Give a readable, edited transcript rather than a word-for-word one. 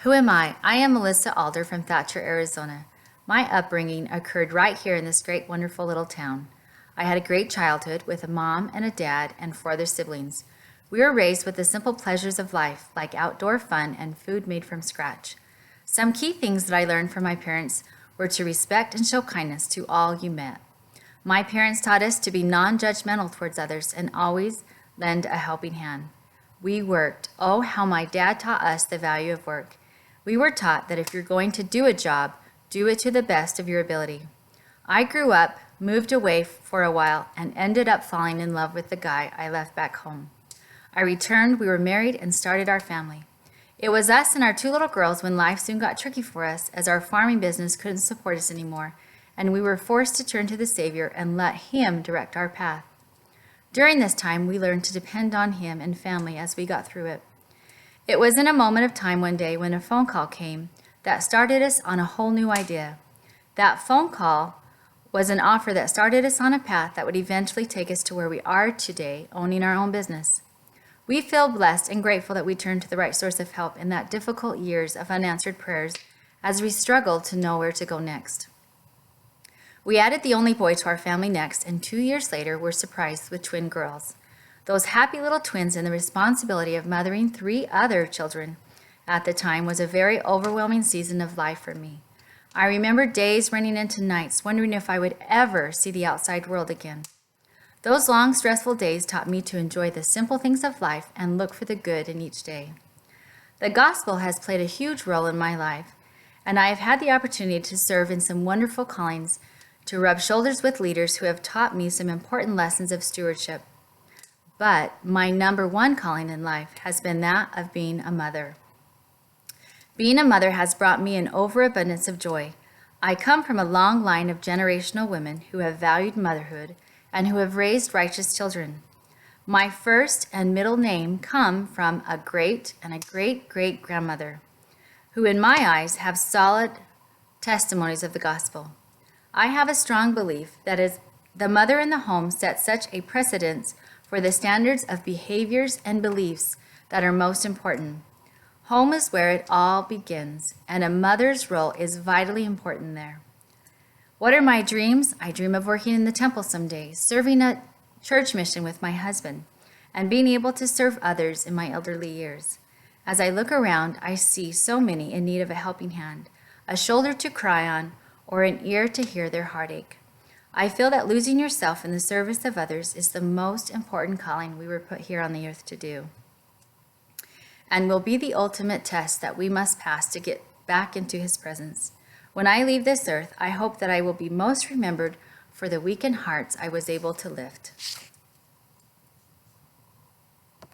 Who am I? I am Melissa Alder from Tutor, Arizona. My upbringing occurred right here in this great, wonderful little town. I had a great childhood with a mom and a dad and 4 other siblings. We were raised with the simple pleasures of life, like outdoor fun and food made from scratch. Some key things that I learned from my parents were to respect and show kindness to all you met. My parents taught us to be non-judgmental towards others and always lend a helping hand. We worked. Oh, how my dad taught us the value of work. We were taught that if you're going to do a job, do it to the best of your ability. I grew up, moved away for a while, and ended up falling in love with the guy I left back home. I returned, we were married, and started our family. It was us and our 2 little girls when life soon got tricky for us, as our farming business couldn't support us anymore, and we were forced to turn to the Savior and let Him direct our path. During this time, we learned to depend on Him and family as we got through it. It was in a moment of time one day when a phone call came that started us on a whole new idea. That phone call was an offer that started us on a path that would eventually take us to where we are today, owning our own business. We feel blessed and grateful that we turned to the right source of help in that difficult years of unanswered prayers as we struggled to know where to go next. We added the only boy to our family next, and 2 years later, we're surprised with twin girls. Those happy little twins and the responsibility of mothering 3 other children at the time was a very overwhelming season of life for me. I remember days running into nights, wondering if I would ever see the outside world again. Those long, stressful days taught me to enjoy the simple things of life and look for the good in each day. The gospel has played a huge role in my life, and I have had the opportunity to serve in some wonderful callings, to rub shoulders with leaders who have taught me some important lessons of stewardship. But my number 1 calling in life has been that of being a mother. Being a mother has brought me an overabundance of joy. I come from a long line of generational women who have valued motherhood and who have raised righteous children. My first and middle name come from a great and a great-great-grandmother, who in my eyes have solid testimonies of the gospel. I have a strong belief that as the mother in the home sets such a precedence for the standards of behaviors and beliefs that are most important. Home is where it all begins, and a mother's role is vitally important there. What are my dreams? I dream of working in the temple someday, serving a church mission with my husband, and being able to serve others in my elderly years. As I look around, I see so many in need of a helping hand, a shoulder to cry on, or an ear to hear their heartache. I feel that losing yourself in the service of others is the most important calling we were put here on the earth to do, and will be the ultimate test that we must pass to get back into His presence. When I leave this earth, I hope that I will be most remembered for the weakened hearts I was able to lift.